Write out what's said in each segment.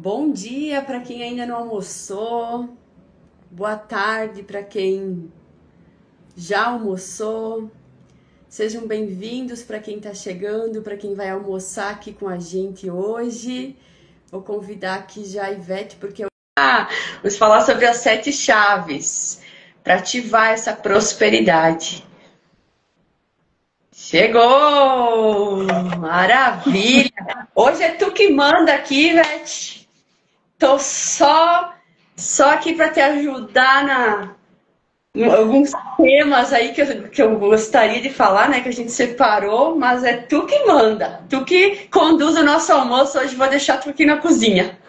Bom dia para quem ainda não almoçou, boa tarde para quem já almoçou. Sejam bem-vindos para quem está chegando, para quem vai almoçar aqui com a gente hoje. Vou convidar aqui já a Ivete, porque vamos falar sobre as 7 chaves para ativar essa prosperidade. Chegou! Maravilha! Hoje é tu que manda aqui, Ivete. Tô só aqui para te ajudar em alguns temas aí que eu gostaria de falar, né? Que a gente separou, mas é tu que manda, tu que conduz o nosso almoço. Hoje vou deixar tu aqui na cozinha.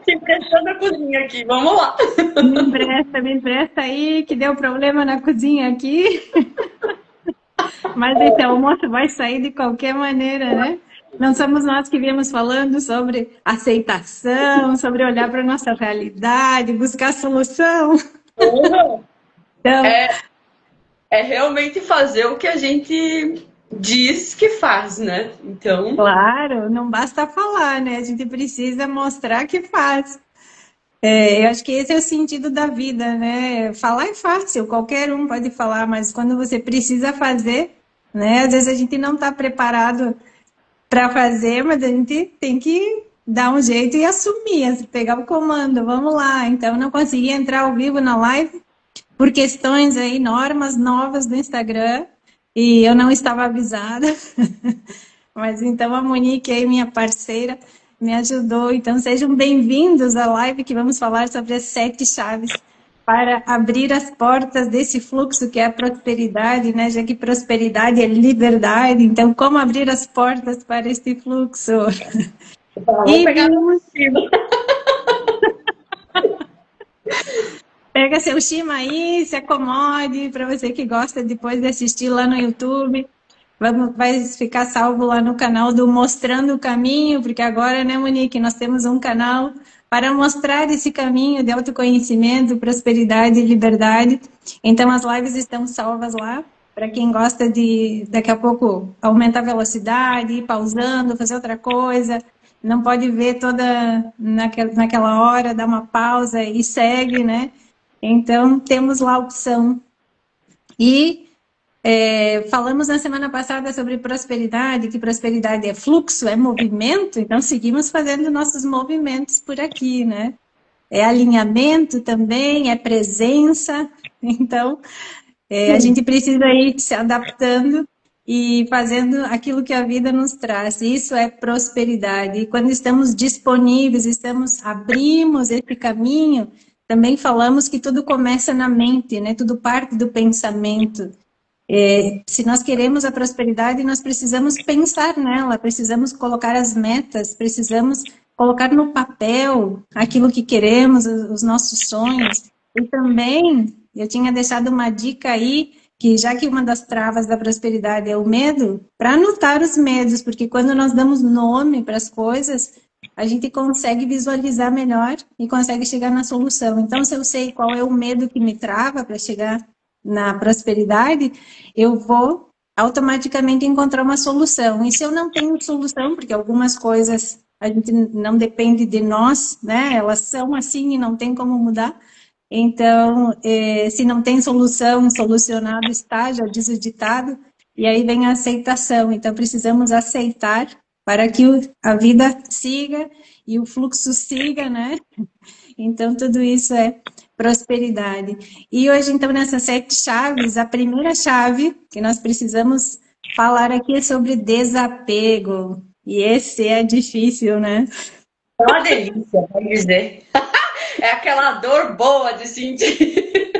Te emprestando a cozinha aqui, vamos lá. Me empresta aí, que deu problema na cozinha aqui. Mas esse almoço vai sair de qualquer maneira, né? Não somos nós que viemos falando sobre aceitação, sobre olhar para a nossa realidade, buscar solução. Então, É realmente fazer o que a gente diz que faz, né? Então, claro, não basta falar, né? A gente precisa mostrar que faz. Eu acho que esse é o sentido da vida, né? Falar é fácil, qualquer um pode falar, mas quando você precisa fazer, né? Às vezes a gente não está preparado para fazer, mas a gente tem que dar um jeito e assumir, pegar o comando, vamos lá. Então, não consegui entrar ao vivo na live por questões aí, normas novas do Instagram, e eu não estava avisada. Mas então a Monique aí, minha parceira, me ajudou. Então sejam bem-vindos à live que vamos falar sobre as 7 chaves para abrir as portas desse fluxo que é a prosperidade, né? Já que prosperidade é liberdade, então como abrir as portas para esse fluxo? vamos pegar no estilo. Pega seu shima aí, se acomode, para você que gosta depois de assistir lá no YouTube. Vai ficar salvo lá no canal do Mostrando o Caminho, porque agora, né, Monique, nós temos um canal para mostrar esse caminho de autoconhecimento, prosperidade e liberdade. Então, as lives estão salvas lá, para quem gosta de, daqui a pouco, aumentar a velocidade, ir pausando, fazer outra coisa. Não pode ver toda naquela hora, dá uma pausa e segue, né? Então, temos lá a opção. E falamos na semana passada sobre prosperidade, que prosperidade é fluxo, é movimento, então seguimos fazendo nossos movimentos por aqui, né? É alinhamento também, é presença, então a gente precisa ir se adaptando e fazendo aquilo que a vida nos traz. Isso é prosperidade. E quando estamos disponíveis, abrimos esse caminho, também falamos que tudo começa na mente, né? Tudo parte do pensamento. Se nós queremos a prosperidade, nós precisamos pensar nela, precisamos colocar as metas, precisamos colocar no papel aquilo que queremos, os nossos sonhos. E também, eu tinha deixado uma dica aí, que já que uma das travas da prosperidade é o medo, para anotar os medos, porque quando nós damos nome para as coisas, a gente consegue visualizar melhor e consegue chegar na solução. Então, se eu sei qual é o medo que me trava para chegar na prosperidade, eu vou automaticamente encontrar uma solução. E se eu não tenho solução, porque algumas coisas a gente não depende de nós, né? Elas são assim e não tem como mudar. Então, se não tem solução, solucionado está, já diz o ditado, e aí vem a aceitação. Então, precisamos aceitar para que a vida siga e o fluxo siga, né? Então, tudo isso é prosperidade. E hoje, então, nessas 7 chaves, a primeira chave que nós precisamos falar aqui é sobre desapego. E esse é difícil, né? É uma delícia, vai dizer. É aquela dor boa de sentir.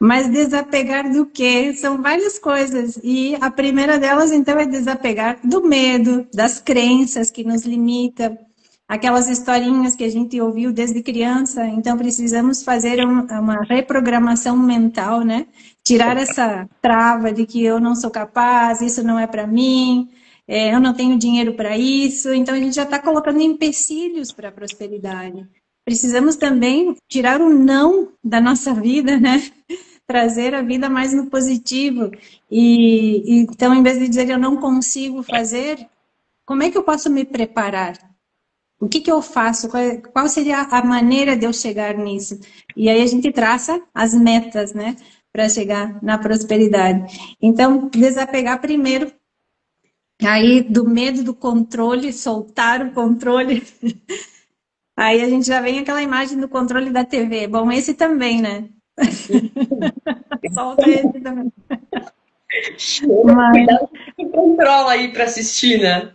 Mas desapegar do quê? São várias coisas. E a primeira delas, então, é desapegar do medo, das crenças que nos limitam, aquelas historinhas que a gente ouviu desde criança. Então, precisamos fazer uma reprogramação mental, né? Tirar essa trava de que eu não sou capaz, isso não é para mim, eu não tenho dinheiro para isso. Então, a gente já está colocando empecilhos para a prosperidade. Precisamos também tirar o não da nossa vida, né? Trazer a vida mais no positivo. Então, em vez de dizer eu não consigo fazer, como é que eu posso me preparar? O que que eu faço? Qual seria a maneira de eu chegar nisso? E aí a gente traça as metas, né? Para chegar na prosperidade. Então, desapegar primeiro, aí do medo do controle, soltar o controle. Aí a gente já vem aquela imagem do controle da TV. Bom, esse também, né? Solta esse também. Mas Cuidado com quem controla aí para assistir, né?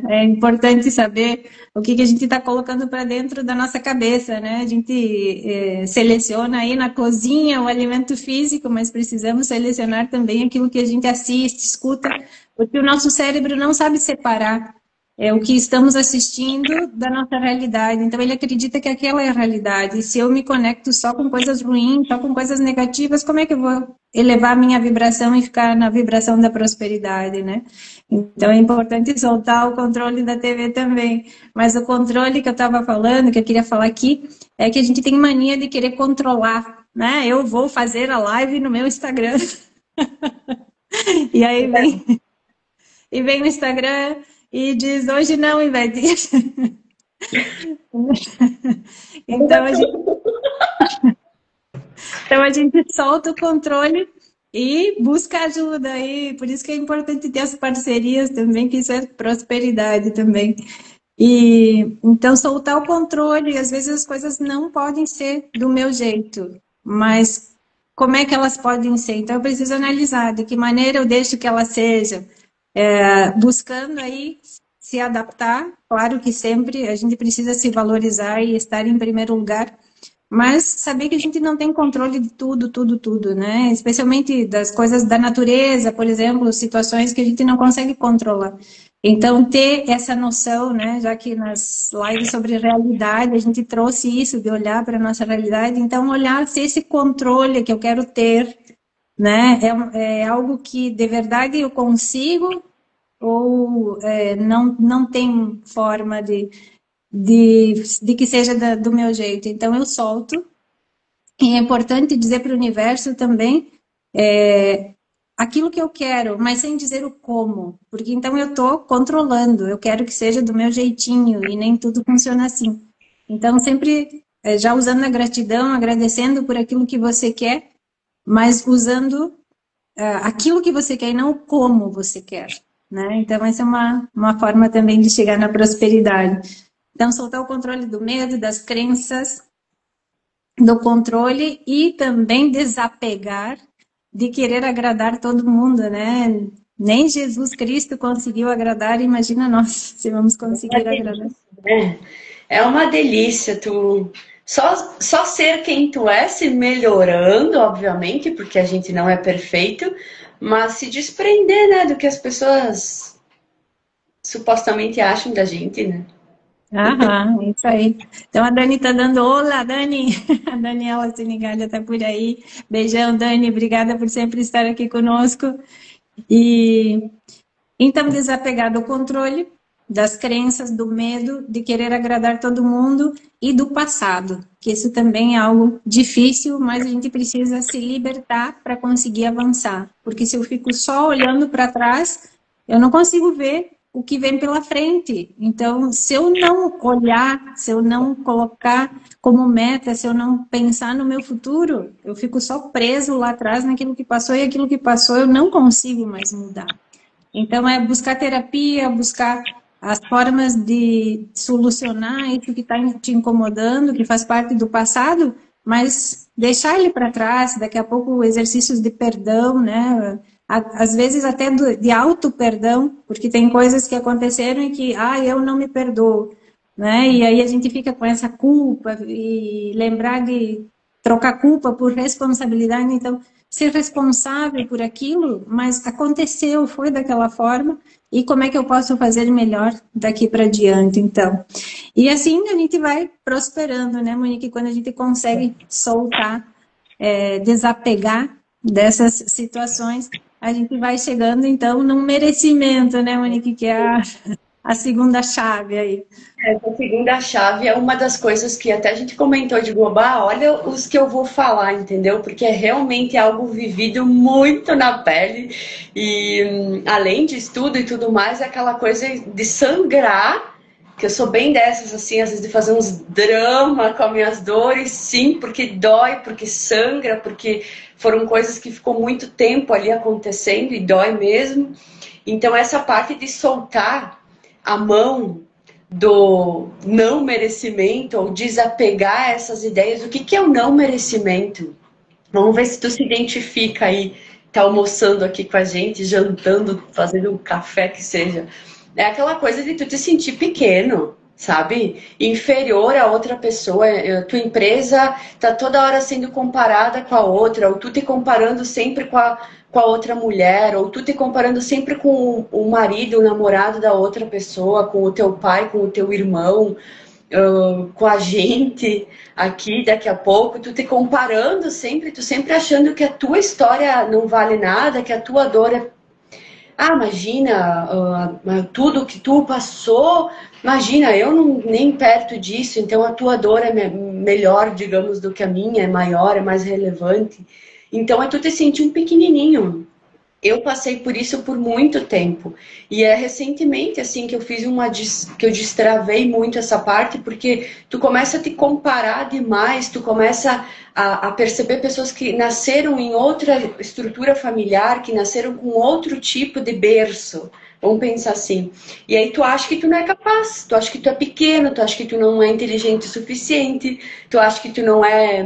é importante saber o que que a gente está colocando para dentro da nossa cabeça, né? A gente seleciona aí na cozinha o alimento físico, mas precisamos selecionar também aquilo que a gente assiste, escuta, porque o nosso cérebro não sabe separar o que estamos assistindo da nossa realidade. Então, ele acredita que aquela é a realidade. E se eu me conecto só com coisas ruins, só com coisas negativas, como é que eu vou elevar a minha vibração e ficar na vibração da prosperidade, né? Então, é importante soltar o controle da TV também. Mas o controle que eu estava falando, que eu queria falar aqui, é que a gente tem mania de querer controlar, né? Eu vou fazer a live no meu Instagram. E aí vem o Instagram e diz, hoje não, Ivete. Então a gente solta o controle e busca ajuda. E por isso que é importante ter as parcerias também, que isso é prosperidade também. E então soltar o controle, às vezes as coisas não podem ser do meu jeito, mas como é que elas podem ser? Então eu preciso analisar de que maneira eu deixo que elas sejam, buscando aí se adaptar. Claro que sempre a gente precisa se valorizar e estar em primeiro lugar, mas saber que a gente não tem controle de tudo, tudo, tudo, né? Especialmente das coisas da natureza, por exemplo, situações que a gente não consegue controlar. Então, ter essa noção, né? Já que nas lives sobre realidade a gente trouxe isso, de olhar para a nossa realidade, então olhar se esse controle que eu quero ter, né? É algo que de verdade eu consigo ou não tem forma de que seja do meu jeito. Então, eu solto. E é importante dizer para o universo também aquilo que eu quero, mas sem dizer o como. Porque então eu estou controlando, eu quero que seja do meu jeitinho e nem tudo funciona assim. Então, sempre já usando a gratidão, agradecendo por aquilo que você quer, mas usando aquilo que você quer e não como você quer. Né? Então, essa é uma forma também de chegar na prosperidade. Então, soltar o controle do medo, das crenças, do controle e também desapegar de querer agradar todo mundo, né? Nem Jesus Cristo conseguiu agradar, imagina nós se vamos conseguir agradar. É uma delícia tu só ser quem tu é, se melhorando, obviamente, porque a gente não é perfeito, mas se desprender, né, do que as pessoas supostamente acham da gente, né? Aham, isso aí. Então a Dani tá dando olá, Dani. A Daniela Senigalha tá por aí. Beijão, Dani. Obrigada por sempre estar aqui conosco. E então desapegar do controle, das crenças, do medo de querer agradar todo mundo e do passado, que isso também é algo difícil, mas a gente precisa se libertar para conseguir avançar. Porque se eu fico só olhando para trás, eu não consigo ver o que vem pela frente. Então, se eu não olhar, se eu não colocar como meta, se eu não pensar no meu futuro, eu fico só preso lá atrás naquilo que passou e aquilo que passou eu não consigo mais mudar. Então, é buscar terapia, buscar as formas de solucionar isso que está te incomodando, que faz parte do passado, mas deixar ele para trás, daqui a pouco exercícios de perdão, né? Às vezes até de auto-perdão, porque tem coisas que aconteceram e que, eu não me perdoo, né? E aí a gente fica com essa culpa e lembrar de trocar culpa por responsabilidade, então ser responsável por aquilo, mas aconteceu, foi daquela forma, e como é que eu posso fazer melhor daqui para diante, então. E assim a gente vai prosperando, né, Monique, quando a gente consegue soltar, desapegar dessas situações, a gente vai chegando, então, num merecimento, né, Monique, que é a segunda chave aí. Essa segunda chave é uma das coisas que até a gente comentou de Gobá, olha os que eu vou falar, entendeu? Porque é realmente algo vivido muito na pele e além de estudo e tudo mais, é aquela coisa de sangrar, que eu sou bem dessas, assim, às vezes de fazer uns drama com as minhas dores, sim, porque dói, porque sangra, porque foram coisas que ficou muito tempo ali acontecendo e dói mesmo. Então essa parte de soltar a mão do não merecimento ou desapegar essas ideias. O que é o não merecimento? Vamos ver se tu se identifica aí, tá almoçando aqui com a gente, jantando, fazendo um café que seja. É aquela coisa de tu te sentir pequeno, sabe? Inferior a outra pessoa. Tua empresa tá toda hora sendo comparada com a outra, ou tu te comparando sempre com a outra mulher, ou tu te comparando sempre com o marido, o namorado da outra pessoa, com o teu pai, com o teu irmão, com a gente aqui daqui a pouco, tu te comparando sempre, tu sempre achando que a tua história não vale nada, que a tua dor é... Ah, imagina, tudo que tu passou, imagina, eu não nem perto disso, então a tua dor é melhor, digamos, do que a minha, é maior, é mais relevante. Então é tu te sentir um pequenininho. Eu passei por isso por muito tempo. E é recentemente assim que eu fiz que eu destravei muito essa parte, porque tu começa a te comparar demais, tu começa a perceber pessoas que nasceram em outra estrutura familiar, que nasceram com outro tipo de berço. Vamos pensar assim. E aí tu acha que tu não é capaz, tu acha que tu é pequeno, tu acha que tu não é inteligente o suficiente, tu acha que tu não é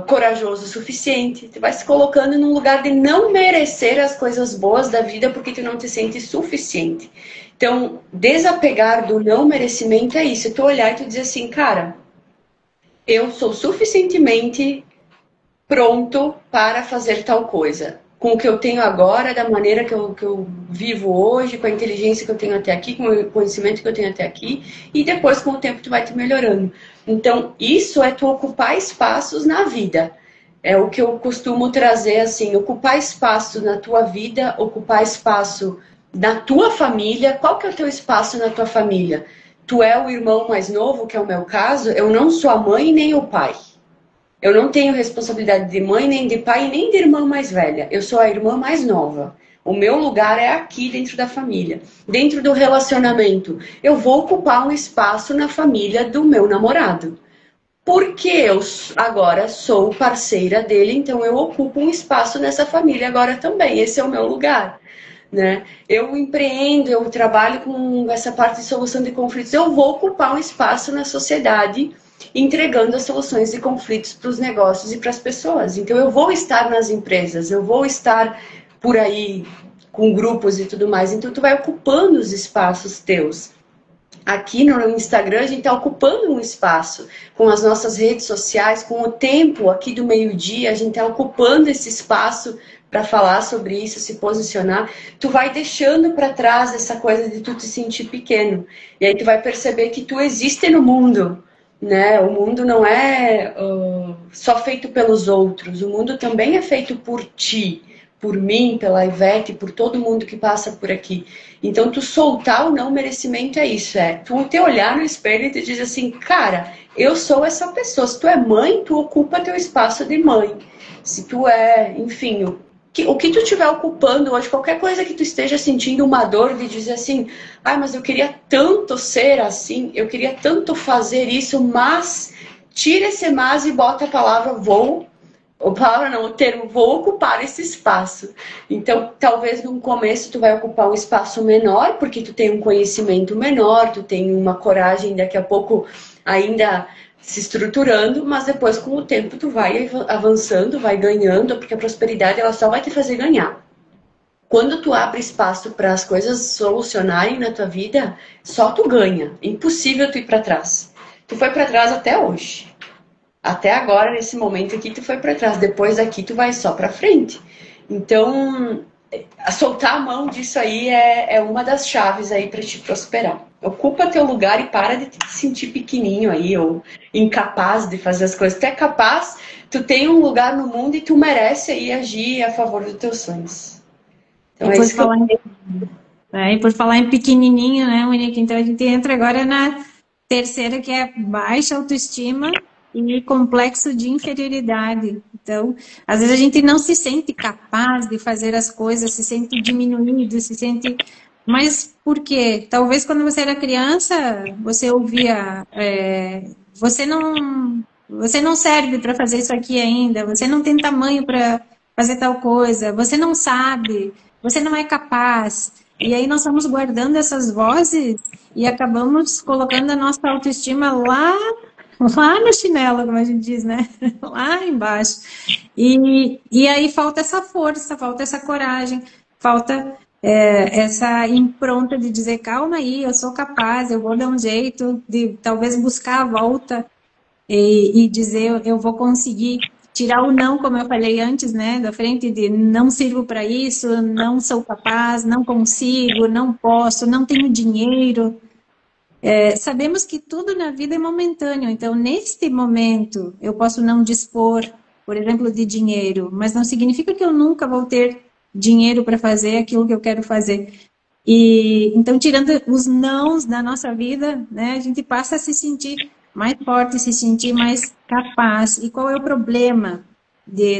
corajoso o suficiente. Tu vai se colocando num lugar de não merecer as coisas boas da vida porque tu não te sente suficiente. Então, desapegar do não merecimento é isso. Tu olhar e tu dizer assim, cara, eu sou suficientemente pronto para fazer tal coisa. Com o que eu tenho agora, da maneira que eu vivo hoje, com a inteligência que eu tenho até aqui, com o conhecimento que eu tenho até aqui, e depois, com o tempo, tu vai te melhorando. Então, isso é tu ocupar espaços na vida. É o que eu costumo trazer, assim, ocupar espaço na tua vida, ocupar espaço na tua família. Qual que é o teu espaço na tua família? Tu é o irmão mais novo, que é o meu caso, eu não sou a mãe nem o pai. Eu não tenho responsabilidade de mãe, nem de pai, nem de irmã mais velha. Eu sou a irmã mais nova. O meu lugar é aqui dentro da família. Dentro do relacionamento, eu vou ocupar um espaço na família do meu namorado. Porque eu agora sou parceira dele, então eu ocupo um espaço nessa família agora também. Esse é o meu lugar. Né? Eu empreendo, eu trabalho com essa parte de solução de conflitos. Eu vou ocupar um espaço na sociedade entregando as soluções de conflitos para os negócios e para as pessoas. Então eu vou estar nas empresas, eu vou estar por aí com grupos e tudo mais. Então tu vai ocupando os espaços teus. Aqui no Instagram a gente está ocupando um espaço com as nossas redes sociais, com o tempo aqui do meio-dia, a gente está ocupando esse espaço para falar sobre isso, se posicionar. Tu vai deixando para trás essa coisa de tu te sentir pequeno. E aí tu vai perceber que tu existe no mundo. Né? O mundo não é só feito pelos outros, o mundo também é feito por ti, por mim, pela Ivete, por todo mundo que passa por aqui. Então, tu soltar o não merecimento é isso, é tu te olhar no espelho e te dizer assim, cara, eu sou essa pessoa. Se tu é mãe, tu ocupa teu espaço de mãe. Se tu é, enfim, o que tu estiver ocupando hoje, qualquer coisa que tu esteja sentindo uma dor de dizer assim, ai, mas eu queria tanto ser assim, eu queria tanto fazer isso, mas tira esse mas e bota a palavra vou, ou palavra não, o termo vou ocupar esse espaço. Então, talvez no começo tu vai ocupar um espaço menor, porque tu tem um conhecimento menor, tu tem uma coragem daqui a pouco ainda se estruturando, mas depois com o tempo tu vai avançando, vai ganhando, porque a prosperidade ela só vai te fazer ganhar. Quando tu abre espaço para as coisas solucionarem na tua vida, só tu ganha. Impossível tu ir para trás. Tu foi para trás até hoje. Até agora, nesse momento aqui, tu foi para trás. Depois daqui tu vai só para frente. Então, soltar a mão disso aí é uma das chaves aí para te prosperar. Ocupa teu lugar e para de te sentir pequenininho aí, ou incapaz de fazer as coisas. Tu é capaz, tu tem um lugar no mundo e tu merece aí agir a favor dos teus sonhos. Então E é por isso que eu... falar E por falar em pequenininho, né, Monique? Então a gente entra agora na terceira, que é baixa autoestima e complexo de inferioridade. Então, às vezes a gente não se sente capaz de fazer as coisas, se sente diminuído, se sente. Mas por quê? Talvez quando você era criança, você ouvia, você não serve para fazer isso aqui ainda, você não tem tamanho para fazer tal coisa, você não sabe, você não é capaz. E aí nós vamos guardando essas vozes e acabamos colocando a nossa autoestima lá no chinelo, como a gente diz, né? Lá embaixo. E aí falta essa força, falta essa coragem, falta essa impronta de dizer, calma aí, eu sou capaz, eu vou dar um jeito de talvez buscar a volta e dizer, eu vou conseguir tirar o não, como eu falei antes, né, da frente de não sirvo para isso, não sou capaz, não consigo, não posso, não tenho dinheiro. Sabemos que tudo na vida é momentâneo, então neste momento eu posso não dispor, por exemplo, de dinheiro, mas não significa que eu nunca vou ter dinheiro para fazer aquilo que eu quero fazer. E então, tirando os nãos da nossa vida, né, a gente passa a se sentir mais forte, se sentir mais capaz. E qual é o problema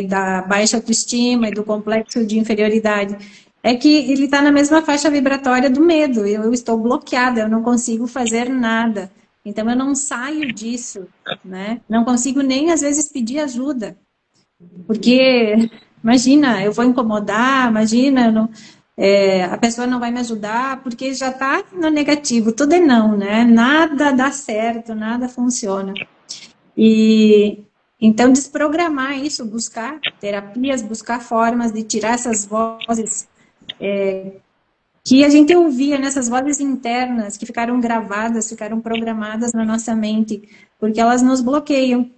da baixa autoestima e do complexo de inferioridade? É que ele está na mesma faixa vibratória do medo. Eu estou bloqueada, eu não consigo fazer nada. Então, eu não saio disso, né? Não consigo nem, às vezes, pedir ajuda. Porque, imagina, eu vou incomodar, imagina, a pessoa não vai me ajudar, porque já está no negativo, tudo é não, né? Nada dá certo, nada funciona. E então desprogramar isso, buscar terapias, buscar formas de tirar essas vozes que a gente ouvia, nessas vozes internas que ficaram gravadas, ficaram programadas na nossa mente, porque elas nos bloqueiam.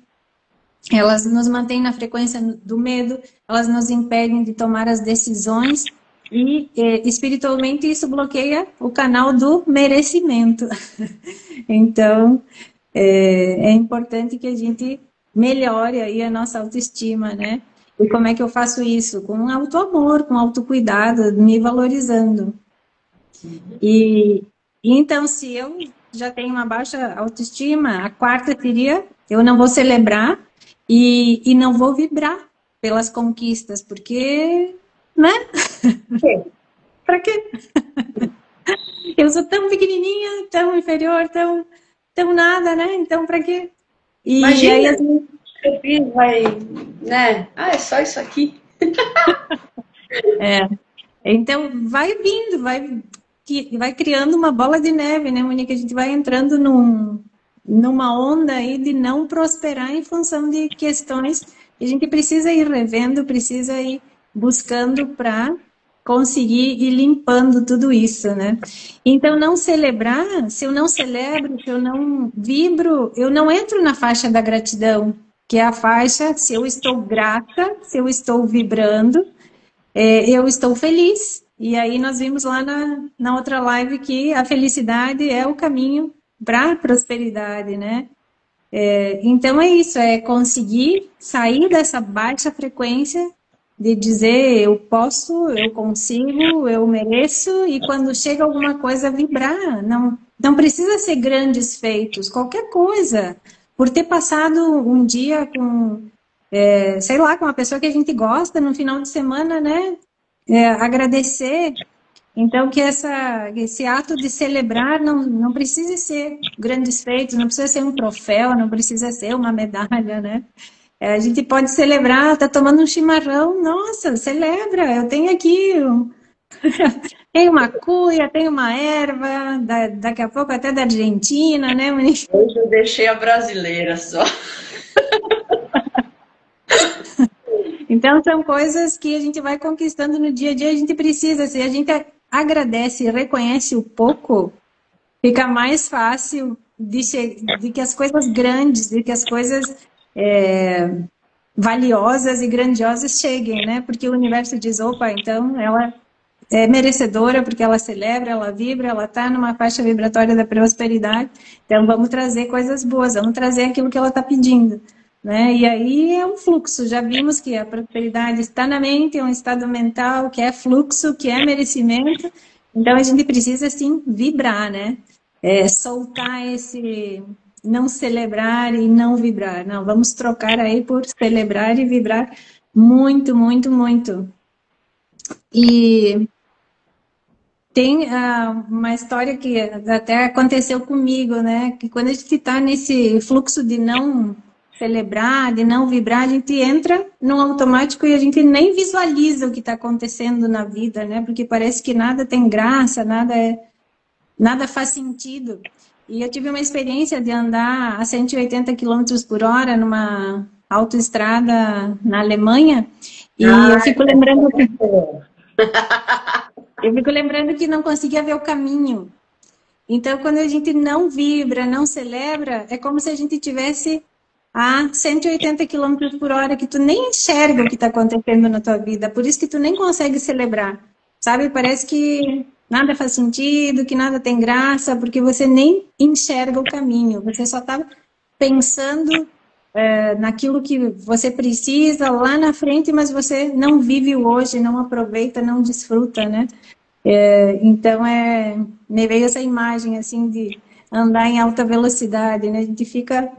Elas nos mantêm na frequência do medo, elas nos impedem de tomar as decisões e espiritualmente isso bloqueia o canal do merecimento. Então, é importante que a gente melhore aí a nossa autoestima, né? E como é que eu faço isso? Com autoamor, com autocuidado, me valorizando. E então, se eu já tenho uma baixa autoestima, a quarta seria, eu não vou celebrar e não vou vibrar pelas conquistas, porque, né? Para quê? Eu sou tão pequenininha, tão inferior, tão nada, né? Então, para quê? E Imagina, aí, assim, seu filho vai, né? Ah, é só isso aqui. então vai vindo, vai criando uma bola de neve, né, Monique? A gente vai entrando numa onda aí de não prosperar em função de questões que a gente precisa ir revendo, precisa ir buscando para conseguir ir limpando tudo isso, né? Então, não celebrar, se eu não celebro, se eu não vibro, eu não entro na faixa da gratidão, que é a faixa, se eu estou grata, se eu estou vibrando, eu estou feliz. E aí nós vimos lá na outra live que a felicidade é o caminho para a prosperidade, né? Então é isso, é conseguir sair dessa baixa frequência de dizer eu posso, eu consigo, eu mereço, e quando chega alguma coisa vibrar. Não precisa ser grandes feitos, qualquer coisa. Por ter passado um dia com, sei lá, com uma pessoa que a gente gosta no final de semana, né? Agradecer. Então, que esse ato de celebrar não precisa ser grandes feitos, não precisa ser um troféu, não precisa ser uma medalha, né? A gente pode celebrar, tá tomando um chimarrão, nossa, celebra, eu tenho aqui, tem uma cuia, tem uma erva, daqui a pouco até da Argentina, né, Monique? Hoje eu deixei a brasileira só. Então, são coisas que a gente vai conquistando no dia a dia, a gente precisa, se a gente agradece e reconhece o pouco, fica mais fácil de que as coisas grandes, de que as coisas valiosas e grandiosas cheguem, né? Porque o universo diz, opa, então ela é merecedora, porque ela celebra, ela vibra, ela está numa faixa vibratória da prosperidade, então vamos trazer coisas boas, vamos trazer aquilo que ela está pedindo. Né? E aí é um fluxo, já vimos que a prosperidade está na mente, é um estado mental que é fluxo, que é merecimento, Então a gente precisa, assim, vibrar, né? Soltar esse não celebrar e não vibrar. Não, vamos trocar aí por celebrar e vibrar muito, muito, muito. E tem uma história que até aconteceu comigo, né? Que quando a gente está nesse fluxo de não celebrar, de não vibrar, a gente entra num automático e a gente nem visualiza o que está acontecendo na vida, né? Porque parece que nada tem graça, nada faz sentido. E eu tive uma experiência de andar a 180 quilômetros por hora numa autoestrada na Alemanha e eu fico lembrando que não conseguia ver o caminho. Então, quando a gente não vibra, não celebra, é como se a gente tivesse a 180 quilômetros por hora, que tu nem enxerga o que está acontecendo na tua vida. Por isso que tu nem consegue celebrar. Sabe? Parece que nada faz sentido, que nada tem graça, porque você nem enxerga o caminho. Você só está pensando naquilo que você precisa lá na frente, mas você não vive o hoje, não aproveita, não desfruta, né? Então, me veio essa imagem, assim, de andar em alta velocidade, né? A gente fica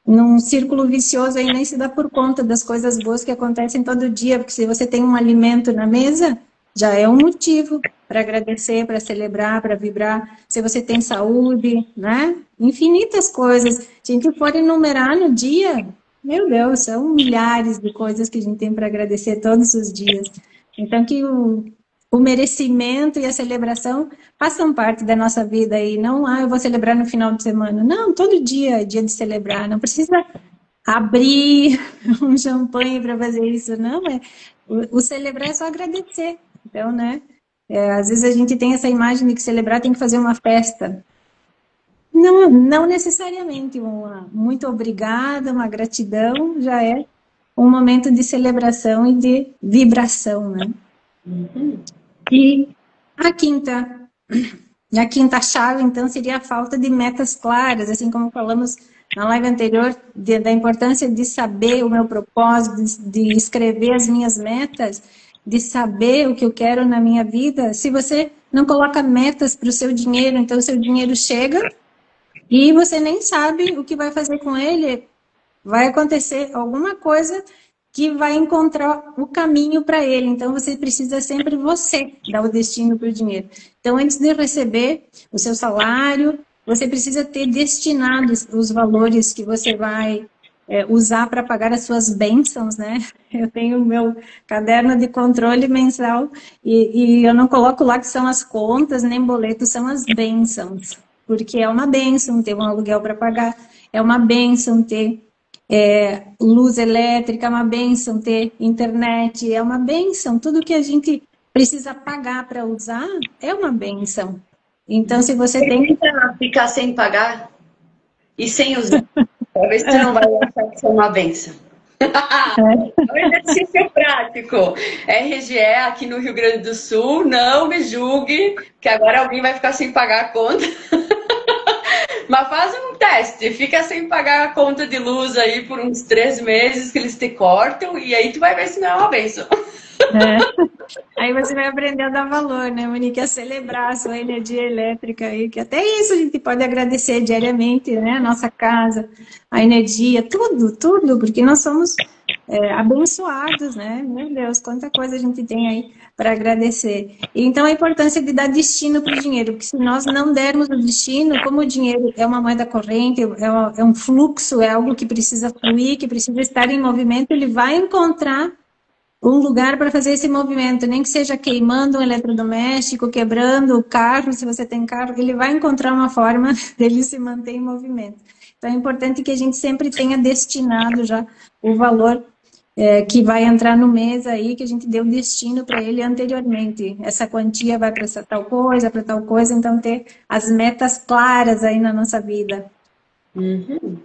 num círculo vicioso aí, nem se dá por conta das coisas boas que acontecem todo dia, porque se você tem um alimento na mesa, já é um motivo para agradecer, para celebrar, para vibrar. Se você tem saúde, né? Infinitas coisas. Se a gente for enumerar no dia, meu Deus, são milhares de coisas que a gente tem para agradecer todos os dias. Então, que o merecimento e a celebração façam parte da nossa vida e não, eu vou celebrar no final de semana. Não, todo dia é dia de celebrar. Não precisa abrir um champanhe para fazer isso, não. O celebrar é só agradecer. Então, né? Às vezes a gente tem essa imagem de que celebrar tem que fazer uma festa. Não, não necessariamente. Muito obrigada, uma gratidão já é um momento de celebração e de vibração, né? Uhum. E a quinta chave, então, seria a falta de metas claras, assim como falamos na live anterior, da importância de saber o meu propósito, de escrever as minhas metas, de saber o que eu quero na minha vida. Se você não coloca metas para o seu dinheiro, então o seu dinheiro chega e você nem sabe o que vai fazer com ele, vai acontecer alguma coisa que vai encontrar o caminho para ele. Então, você precisa sempre você dar o destino para o dinheiro. Então, antes de receber o seu salário, você precisa ter destinado os valores que você vai usar para pagar as suas bênçãos, né? Eu tenho o meu caderno de controle mensal e eu não coloco lá que são as contas, nem boletos, são as bênçãos. Porque é uma bênção ter um aluguel para pagar, é uma bênção ter luz elétrica, é uma bênção ter internet, é uma bênção. Tudo que a gente precisa pagar para usar é uma bênção. Então, se você tem que ficar sem pagar e sem usar, talvez você não vai achar que isso é uma bênção. É um exercício prático. RGE aqui no Rio Grande do Sul, não me julgue, que agora alguém vai ficar sem pagar a conta. Mas faz um teste, fica sem pagar a conta de luz aí por uns 3 meses que eles te cortam e aí tu vai ver se não é uma bênção. Aí você vai aprender a dar valor, né, Monique? A celebrar a sua energia elétrica aí, que até isso a gente pode agradecer diariamente, né? A nossa casa, a energia, tudo, porque nós somos abençoados, né? Meu Deus, quanta coisa a gente tem aí para agradecer. E, então, a importância de dar destino para o dinheiro, porque se nós não dermos o destino, como o dinheiro é uma moeda corrente, é um fluxo, é algo que precisa fluir, que precisa estar em movimento, ele vai encontrar um lugar para fazer esse movimento, nem que seja queimando um eletrodoméstico, quebrando o carro, se você tem carro, ele vai encontrar uma forma dele se manter em movimento. Então é importante que a gente sempre tenha destinado já o valor que vai entrar no mês aí, que a gente deu destino para ele anteriormente. Essa quantia vai para tal coisa, então ter as metas claras aí na nossa vida. Uhum.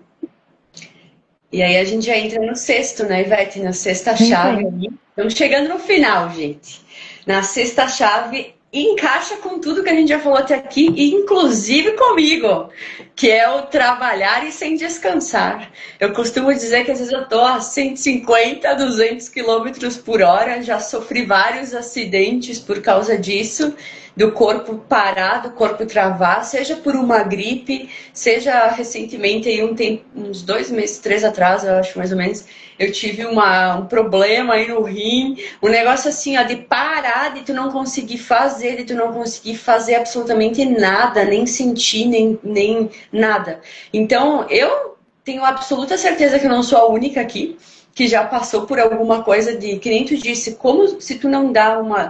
E aí a gente já entra no sexto, né, Ivete? Na sexta chave. Estamos chegando no final, gente. Na sexta chave, encaixa com tudo que a gente já falou até aqui, inclusive comigo, que é o trabalhar e sem descansar. Eu costumo dizer que às vezes eu estou a 150, 200 km por hora, já sofri vários acidentes por causa disso, do corpo parar, do corpo travar, seja por uma gripe, seja recentemente, aí uns 2 meses, 3 atrás, eu acho mais ou menos, eu tive um problema aí no rim, um negócio assim, ó, de parar, de tu não conseguir fazer, de tu não conseguir fazer absolutamente nada, nem sentir, nem nada. Então, eu tenho absoluta certeza que eu não sou a única aqui que já passou por alguma coisa de, que nem tu disse, como se tu não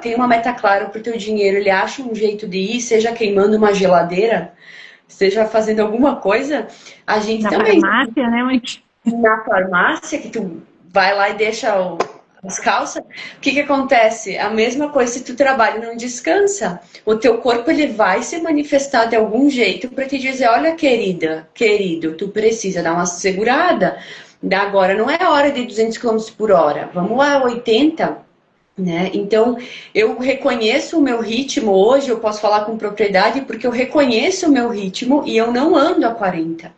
tem uma meta clara pro teu dinheiro, ele acha um jeito de ir, seja queimando uma geladeira, seja fazendo alguma coisa, a gente Na também. farmácia, né, mãe? Na farmácia, que tu vai lá e deixa as calças, o que acontece? A mesma coisa se tu trabalha e não descansa. O teu corpo ele vai se manifestar de algum jeito para te dizer, olha querida, querido, tu precisa dar uma segurada. Agora não é hora de 200 km por hora, vamos a 80, né? Então, eu reconheço o meu ritmo hoje, eu posso falar com propriedade, porque eu reconheço o meu ritmo e eu não ando a 40.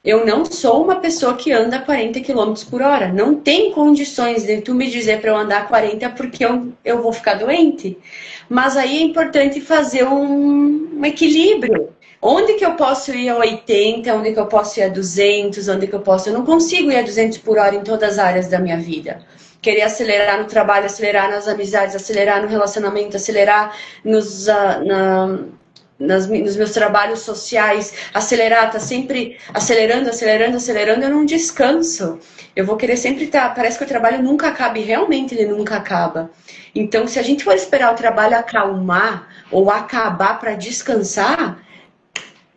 Eu não sou uma pessoa que anda a 40 km por hora. Não tem condições de tu me dizer para eu andar a 40 porque eu vou ficar doente. Mas aí é importante fazer um equilíbrio. Onde que eu posso ir a 80, onde que eu posso ir a 200, onde que eu posso... Eu não consigo ir a 200 por hora em todas as áreas da minha vida. Querer acelerar no trabalho, acelerar nas amizades, acelerar no relacionamento, acelerar nos meus trabalhos sociais, acelerar, tá sempre acelerando, eu não descanso. Eu vou querer sempre estar... Parece que o trabalho nunca acaba e realmente ele nunca acaba. Então, se a gente for esperar o trabalho acalmar ou acabar para descansar...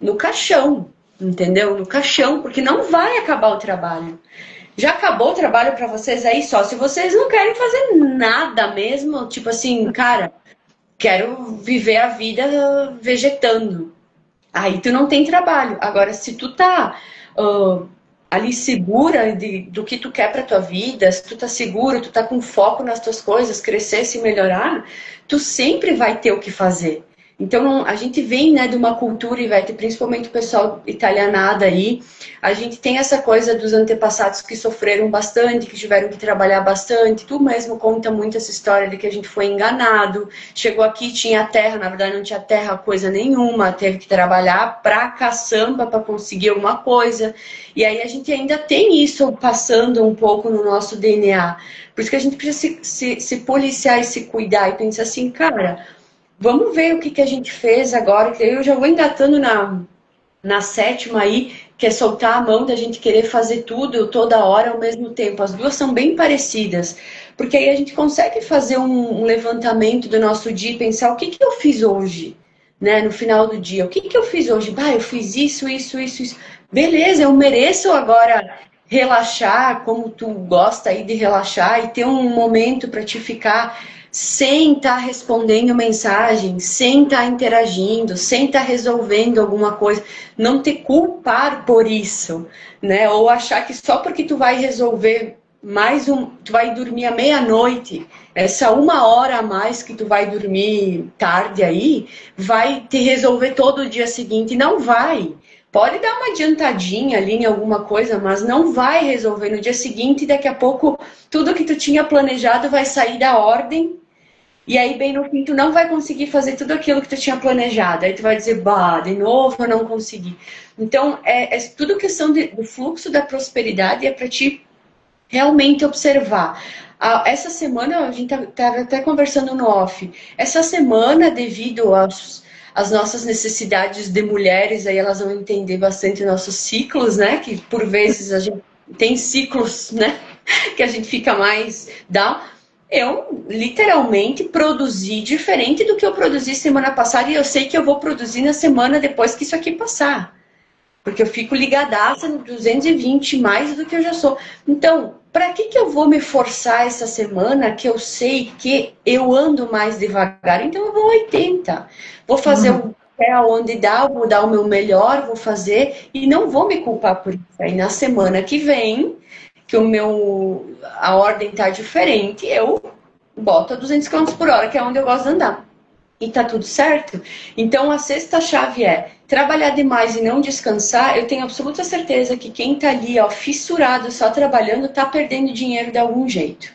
no caixão, entendeu? No caixão, porque não vai acabar o trabalho. Já acabou o trabalho para vocês aí só se vocês não querem fazer nada mesmo, tipo assim, cara, quero viver a vida vegetando. Aí tu não tem trabalho. Agora, se tu tá ali segura do que tu quer pra tua vida, se tu tá seguro, tu tá com foco nas tuas coisas, crescer, se melhorar, tu sempre vai ter o que fazer. Então, a gente vem, né, de uma cultura, Ivete, principalmente o pessoal italianado aí, a gente tem essa coisa dos antepassados que sofreram bastante, que tiveram que trabalhar bastante. Tu mesmo conta muito essa história de que a gente foi enganado, chegou aqui, tinha terra, na verdade não tinha terra coisa nenhuma, teve que trabalhar pra caçamba para conseguir alguma coisa. E aí a gente ainda tem isso passando um pouco no nosso DNA. Por isso que a gente precisa se policiar e se cuidar e pensar assim, cara... Vamos ver o que a gente fez agora, que eu já vou engatando na sétima aí, que é soltar a mão da gente querer fazer tudo toda hora ao mesmo tempo. As duas são bem parecidas, porque aí a gente consegue fazer um levantamento do nosso dia e pensar o que eu fiz hoje, né, no final do dia. O que eu fiz hoje? Eu fiz isso. Beleza, eu mereço agora relaxar, como tu gosta aí de relaxar e ter um momento para te ficar... sem estar respondendo mensagem, sem estar interagindo, sem estar resolvendo alguma coisa, não te culpar por isso, né? Ou achar que só porque tu vai resolver tu vai dormir à meia-noite, essa 1 hora a mais que tu vai dormir tarde aí, vai te resolver todo o dia seguinte. Não vai. Pode dar uma adiantadinha ali em alguma coisa, mas não vai resolver no dia seguinte e daqui a pouco tudo que tu tinha planejado vai sair da ordem. E aí, bem no fim, tu não vai conseguir fazer tudo aquilo que tu tinha planejado. Aí tu vai dizer, de novo eu não consegui. Então, é tudo questão do fluxo da prosperidade, é para ti realmente observar. Essa semana, a gente estava até conversando no off, essa semana, devido às nossas necessidades de mulheres, aí elas vão entender bastante nossos ciclos, né? Que por vezes a gente tem ciclos, né? Que a gente fica mais down. Eu, literalmente, produzi diferente do que eu produzi semana passada e eu sei que eu vou produzir na semana depois que isso aqui passar. Porque eu fico ligadaça no 220 mais do que eu já sou. Então, para que eu vou me forçar essa semana que eu sei que eu ando mais devagar? Então, eu vou 80. Vou fazer o pé onde dá, vou dar o meu melhor, vou fazer e não vou me culpar por isso. Aí, na semana que vem... que a ordem tá diferente, eu boto a 200 km por hora, que é onde eu gosto de andar. E tá tudo certo? Então, a sexta chave é trabalhar demais e não descansar. Eu tenho absoluta certeza que quem tá ali, ó, fissurado, só trabalhando, tá perdendo dinheiro de algum jeito.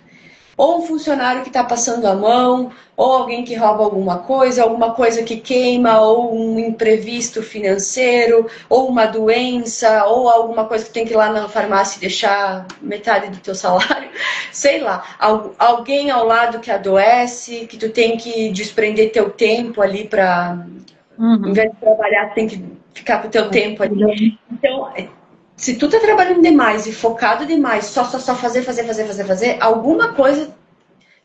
ou um funcionário que está passando a mão, ou alguém que rouba alguma coisa que queima, ou um imprevisto financeiro, ou uma doença, ou alguma coisa que tem que ir lá na farmácia e deixar metade do teu salário, sei lá, alguém ao lado que adoece, que tu tem que desprender teu tempo ali para, em vez de trabalhar, tu tem que ficar com o teu tempo ali. Então, se tu tá trabalhando demais e focado demais, só fazer, alguma coisa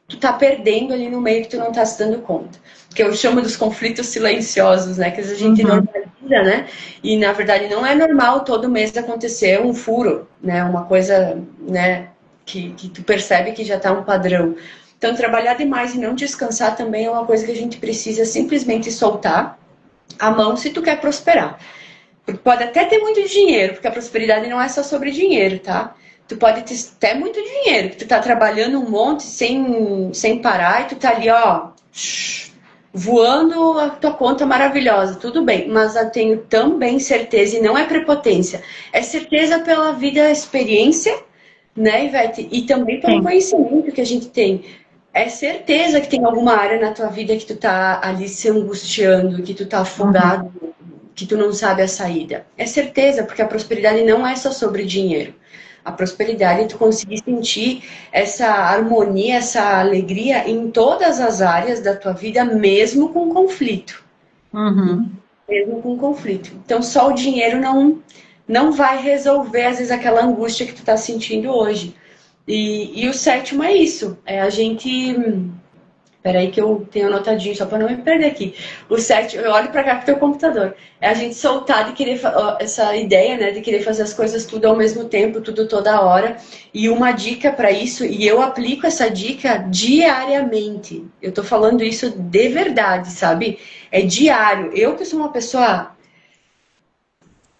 tu tá perdendo ali no meio que tu não tá se dando conta. Que eu chamo dos conflitos silenciosos, né? Que a gente normaliza, né? E na verdade não é normal todo mês acontecer um furo, né? Uma coisa, né? Que tu percebe que já tá um padrão. Então trabalhar demais e não descansar também é uma coisa que a gente precisa simplesmente soltar a mão se tu quer prosperar. Pode até ter muito dinheiro, porque a prosperidade não é só sobre dinheiro, tá? Tu pode ter até muito dinheiro, que tu tá trabalhando um monte sem parar e tu tá ali, ó, voando a tua conta maravilhosa, tudo bem. Mas eu tenho também certeza, e não é prepotência, é certeza pela vida, experiência, né, Ivete? E também pelo conhecimento que a gente tem. É certeza que tem alguma área na tua vida que tu tá ali se angustiando, que tu tá afogado, que tu não sabe a saída. É certeza, porque a prosperidade não é só sobre dinheiro. A prosperidade é tu conseguir sentir essa harmonia, essa alegria em todas as áreas da tua vida, mesmo com conflito. Mesmo com conflito. Então, só o dinheiro não vai resolver, às vezes, aquela angústia que tu tá sentindo hoje. E o sétimo é isso. É a gente... Peraí que eu tenho anotadinho, só para não me perder aqui. O sétimo, eu olho para cá pro teu computador. É a gente soltar de querer essa ideia, né, de querer fazer as coisas tudo ao mesmo tempo, tudo toda hora. E uma dica para isso, e eu aplico essa dica diariamente. Eu tô falando isso de verdade, sabe? É diário. Eu que sou uma pessoa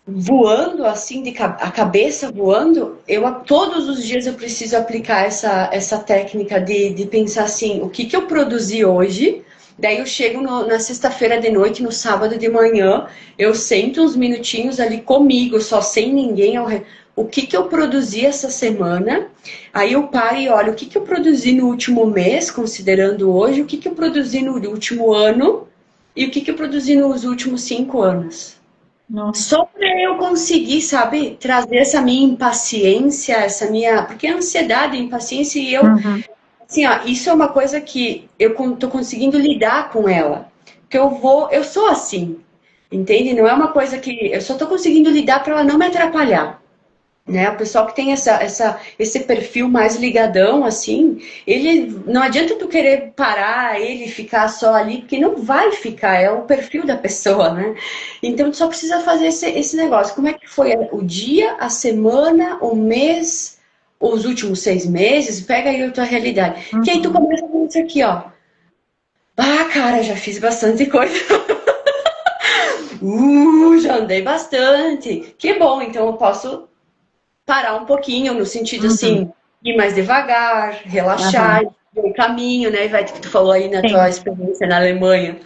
voando assim, a cabeça voando, todos os dias eu preciso aplicar essa técnica de pensar assim, o que eu produzi hoje, daí eu chego na sexta-feira de noite, no sábado de manhã, eu sento uns minutinhos ali comigo, só sem ninguém, o que eu produzi essa semana, aí eu paro e olho o que eu produzi no último mês, considerando hoje, o que eu produzi no último ano e o que eu produzi nos últimos 5 anos. Nossa. Só para eu conseguir, sabe, trazer essa minha impaciência, porque a ansiedade, a impaciência e eu, assim, ó, isso é uma coisa que eu tô conseguindo lidar com ela. Que eu sou assim, entende? Não é uma coisa que eu só tô conseguindo lidar para ela não me atrapalhar. Né? O pessoal que tem esse perfil mais ligadão, assim, ele não adianta tu querer parar ele ficar só ali, porque não vai ficar, é o perfil da pessoa, né? Então tu só precisa fazer esse negócio. Como é que foi o dia, a semana, o mês, os últimos 6 meses? Pega aí a tua realidade. Que aí tu começa com isso aqui, ó. Ah, cara, já fiz bastante coisa. Já andei bastante. Que bom, então eu posso parar um pouquinho, no sentido assim, ir mais devagar, relaxar, o caminho, né, Ivete, que tu falou aí na tua experiência na Alemanha,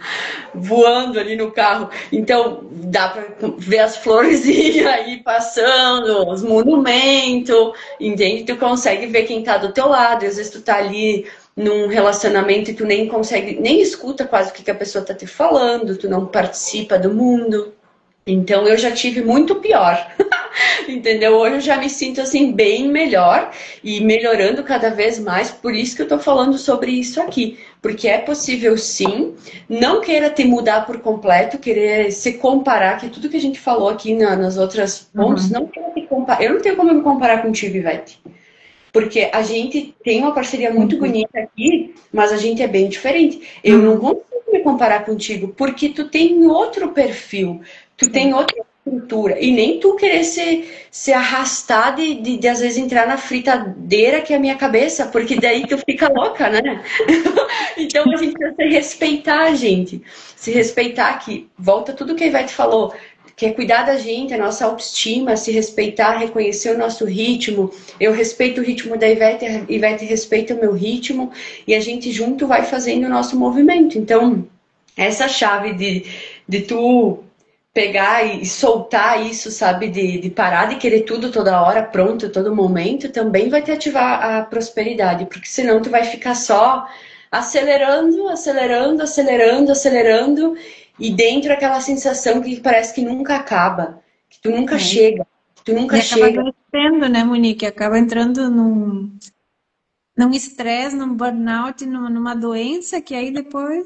voando ali no carro. Então, dá pra ver as florzinhas aí passando, os monumentos, entende? Tu consegue ver quem tá do teu lado, e às vezes tu tá ali num relacionamento e tu nem consegue, nem escuta quase o que a pessoa tá te falando, tu não participa do mundo. Então, eu já tive muito pior, entendeu? Hoje eu já me sinto, assim, bem melhor e melhorando cada vez mais. Por isso que eu tô falando sobre isso aqui. Porque é possível, sim. Não queira te mudar por completo, querer se comparar, que é tudo que a gente falou aqui nas outras pontos, não queira te comparar. Eu não tenho como me comparar contigo, Ivete. Porque a gente tem uma parceria muito bonita aqui, mas a gente é bem diferente. Eu não consigo me comparar contigo, porque tu tem outro perfil. Tu tem outra estrutura. E nem tu querer se arrastar de às vezes entrar na fritadeira que é a minha cabeça, porque daí tu fica louca, né? Então a gente precisa se respeitar, gente. Se respeitar aqui. Volta tudo que a Ivete falou. Que é cuidar da gente, a nossa autoestima, se respeitar, reconhecer o nosso ritmo. Eu respeito o ritmo da Ivete, a Ivete respeita o meu ritmo. E a gente junto vai fazendo o nosso movimento. Então, essa chave de tu pegar e soltar isso, sabe, de parar de querer tudo toda hora, pronto, todo momento, também vai te ativar a prosperidade, porque senão tu vai ficar só acelerando, acelerando, acelerando, acelerando, e dentro aquela sensação que parece que nunca acaba, que tu nunca chega, que tu nunca E acaba chega. adoecendo, né, Monique? Acaba entrando num estresse, num burnout, numa doença que aí depois...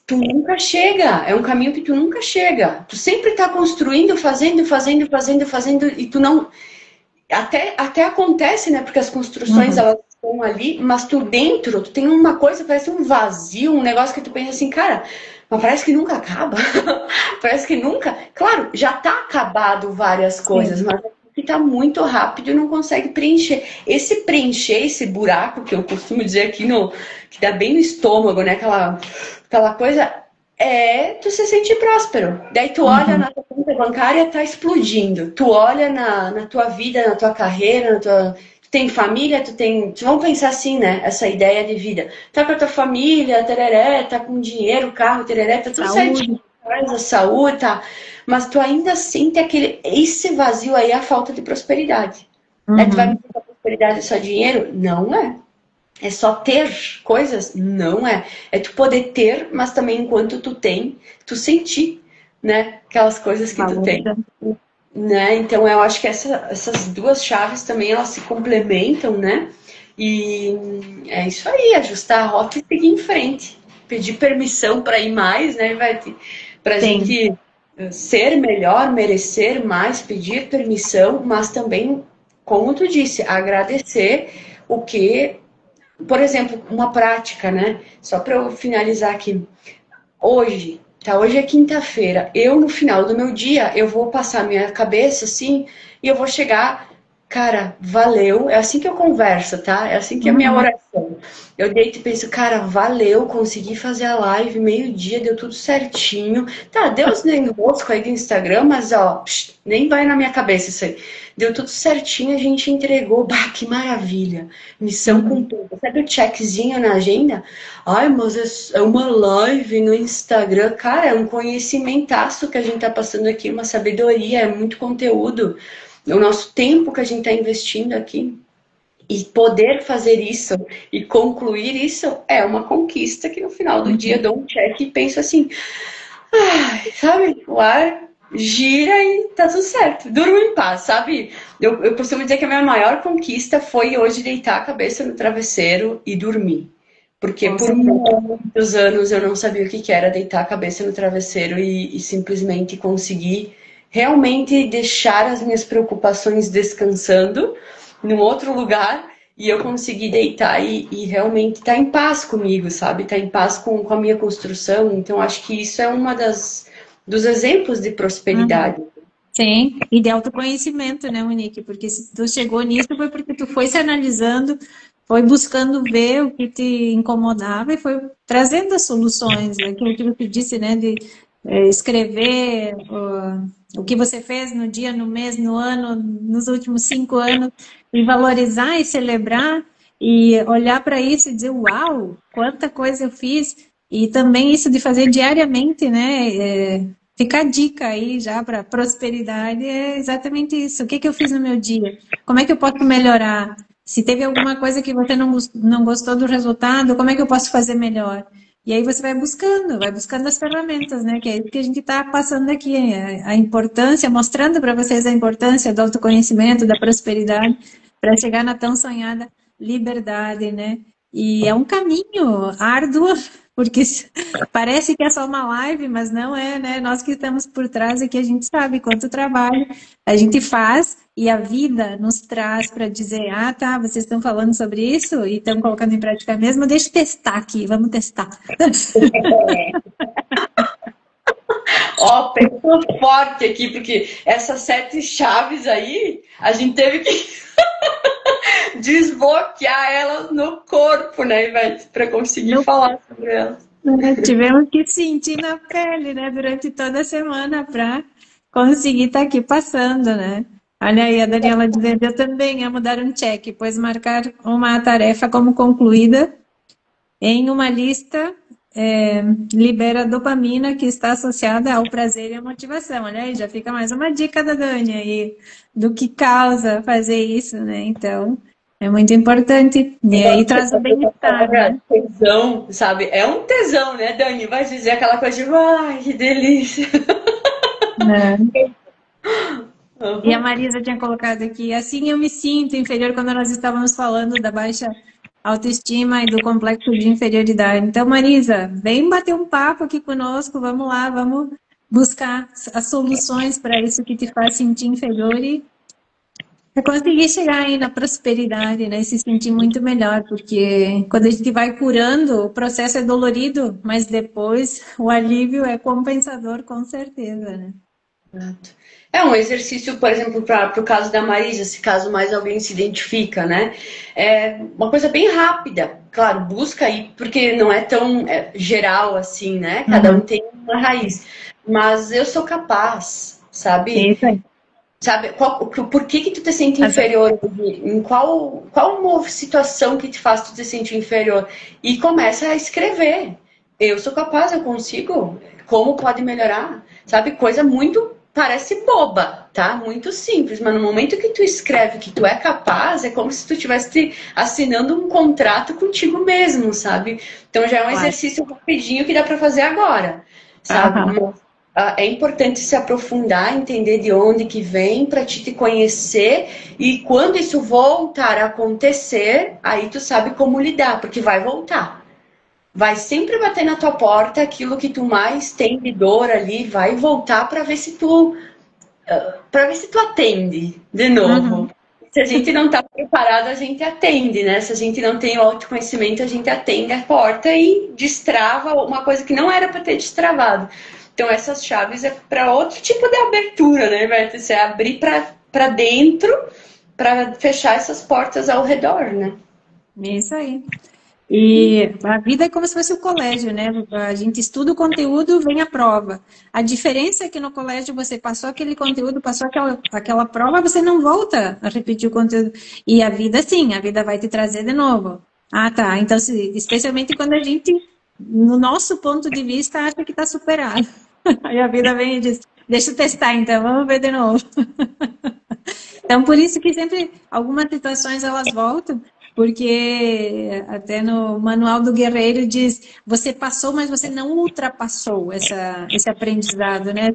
Tu nunca chega, é um caminho que tu nunca chega. Tu sempre tá construindo, fazendo, fazendo, fazendo, fazendo, e tu não... Até acontece, né? Porque as construções, elas estão ali, mas tu dentro, tu tem uma coisa, parece um vazio, um negócio que tu pensa assim, cara, mas parece que nunca acaba. Parece que nunca... Claro, já tá acabado várias coisas, Sim. mas que tá muito rápido e não consegue preencher. Esse preencher, esse buraco que eu costumo dizer aqui no... que dá bem no estômago, né? Aquela coisa é tu se sentir próspero. Daí tu olha na tua conta bancária, tá explodindo. Tu olha na tua vida, na tua carreira, tu tem família, vamos pensar assim, né? Essa ideia de vida. Tá com a tua família, tereré, tá com dinheiro, carro, tereré, tá tudo certinho. A saúde, tá. Mas tu ainda sente esse vazio aí, a falta de prosperidade. Aí tu vai me dizer que a prosperidade é só dinheiro? Não é. É só ter coisas? Não é. É tu poder ter, mas também enquanto tu tem, tu sentir, né? Aquelas coisas que tu tem. Né? Então eu acho que essas duas chaves também, elas se complementam, né? E é isso aí, ajustar a rota e seguir em frente. Pedir permissão para ir mais, né, Ivete? Pra gente ser melhor, merecer mais, pedir permissão, mas também, como tu disse, agradecer o que... Por exemplo, uma prática, né? Só para eu finalizar aqui. Hoje é quinta-feira. Eu, no final do meu dia, eu vou passar minha cabeça assim e eu vou chegar, cara, valeu. É assim que eu converso, tá? É assim que é a minha oração. Eu deito e penso, cara, valeu, consegui fazer a live meio-dia, deu tudo certinho. Tá, deu os negócios aí do Instagram, mas ó, nem vai na minha cabeça isso aí. Deu tudo certinho, a gente entregou. Bah, que maravilha. Missão cumprida. Sabe o checkzinho na agenda? Ai, mas é uma live no Instagram. Cara, é um conhecimentaço que a gente tá passando aqui, uma sabedoria, é muito conteúdo. O nosso tempo que a gente tá investindo aqui. E poder fazer isso e concluir isso é uma conquista que no final do dia eu dou um check e penso assim, sabe, o ar gira e tá tudo certo, durmo em paz, sabe? Eu costumo dizer que a minha maior conquista foi hoje deitar a cabeça no travesseiro e dormir. Porque por muitos anos eu não sabia o que era deitar a cabeça no travesseiro e simplesmente conseguir realmente deixar as minhas preocupações descansando num outro lugar e eu consegui deitar e realmente estar em paz comigo, sabe? Estar em paz com a minha construção. Então, acho que isso é uma dos exemplos de prosperidade. Sim, e de autoconhecimento, né, Monique? Porque se tu chegou nisso foi porque tu foi se analisando, foi buscando ver o que te incomodava e foi trazendo as soluções. Aquilo que você disse, né, de escrever o que você fez no dia, no mês, no ano, nos últimos 5 anos, e valorizar e celebrar e olhar para isso e dizer, uau, quanta coisa eu fiz. E também isso de fazer diariamente, né? Fica a dica aí já para prosperidade, é exatamente isso. O que eu fiz no meu dia? Como é que eu posso melhorar? Se teve alguma coisa que você não gostou do resultado, como é que eu posso fazer melhor? E aí você vai buscando as ferramentas, né? Que é isso que a gente está passando aqui, a importância, mostrando para vocês a importância do autoconhecimento, da prosperidade, para chegar na tão sonhada liberdade, né? E é um caminho árduo, porque parece que é só uma live, mas não é, né? Nós que estamos por trás é que a gente sabe quanto trabalho a gente faz e a vida nos traz para dizer, ah, tá, vocês estão falando sobre isso e estão colocando em prática mesmo, deixa eu testar aqui, vamos testar. Ó, pensou forte aqui, porque essas 7 chaves aí, a gente teve que desbloquear elas no corpo, né, Ivete, para conseguir falar sobre elas. Tivemos que sentir na pele, né, durante toda a semana para conseguir estar aqui passando, né? Olha aí, a Daniela dizendo, eu também amo dar um check, pois marcar uma tarefa como concluída em uma lista libera dopamina que está associada ao prazer e à motivação. Olha aí, já fica mais uma dica da Dani aí, do que causa fazer isso, né? Então, é muito importante. E aí traz o bem-estar, né? Tesão, sabe? É um tesão, né, Dani? Vai dizer aquela coisa de, ai, que delícia. É. E a Uhum. Marisa tinha colocado aqui, assim eu me sinto inferior quando nós estávamos falando da baixa autoestima e do complexo de inferioridade. Então, Marisa, vem bater um papo aqui conosco, vamos lá, vamos buscar as soluções para isso que te faz sentir inferior e conseguir chegar aí na prosperidade, né? E se sentir muito melhor, porque quando a gente vai curando, o processo é dolorido, mas depois o alívio é compensador, com certeza, né? Exato. É um exercício, por exemplo, para o caso da Marisa, se caso mais alguém se identifica, né? É uma coisa bem rápida. Claro, busca aí, porque não é tão geral assim, né? Cada um Uhum. tem uma raiz. Mas eu sou capaz, É sabe? isso aí. Sabe, por que que tu te sente As- inferior? Em qual uma situação que te faz tu te sentir inferior? E começa a escrever. Eu sou capaz, eu consigo. Como pode melhorar? Sabe, coisa muito, parece boba, tá? Muito simples, mas no momento que tu escreve que tu é capaz, é como se tu estivesse assinando um contrato contigo mesmo, sabe? Então já é um Claro. exercício rapidinho que dá pra fazer agora, sabe? Aham. É importante se aprofundar, entender de onde que vem, para te conhecer, e quando isso voltar a acontecer, aí tu sabe como lidar, porque vai voltar. Vai sempre bater na tua porta aquilo que tu mais tem de dor ali, vai voltar para ver se tu atende de novo. Uhum. Se a gente não está preparado, a gente atende, né? Se a gente não tem o autoconhecimento, a gente atende a porta e destrava uma coisa que não era para ter destravado. Então, essas chaves é para outro tipo de abertura, né, Berta? Você abrir para dentro para fechar essas portas ao redor, né? É isso aí. E a vida é como se fosse o colégio, né? A gente estuda o conteúdo, vem a prova. A diferença é que no colégio você passou aquele conteúdo, passou aquela prova, você não volta a repetir o conteúdo. E a vida, sim, a vida vai te trazer de novo. Ah, tá. Então, especialmente quando a gente, no nosso ponto de vista, acha que está superado. Aí a vida vem e diz, deixa eu testar então, vamos ver de novo. Então, por isso que sempre algumas situações elas voltam, porque até no Manual do Guerreiro diz, você passou, mas você não ultrapassou esse aprendizado, né?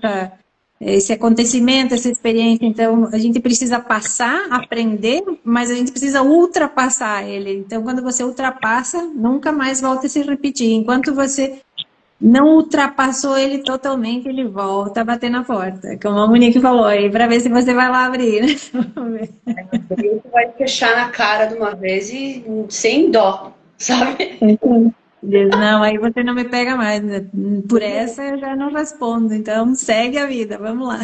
Esse acontecimento, essa experiência. Então, a gente precisa passar, aprender, mas a gente precisa ultrapassar ele. Então, quando você ultrapassa, nunca mais volta a se repetir. Enquanto você não ultrapassou ele totalmente, ele volta a bater na porta, como a Monique falou aí, para ver se você vai lá abrir, né? Vamos ver. Tu vai fechar na cara de uma vez e sem dó, sabe? Diz, não, aí você não me pega mais, né? Por essa eu já não respondo, então segue a vida, vamos lá.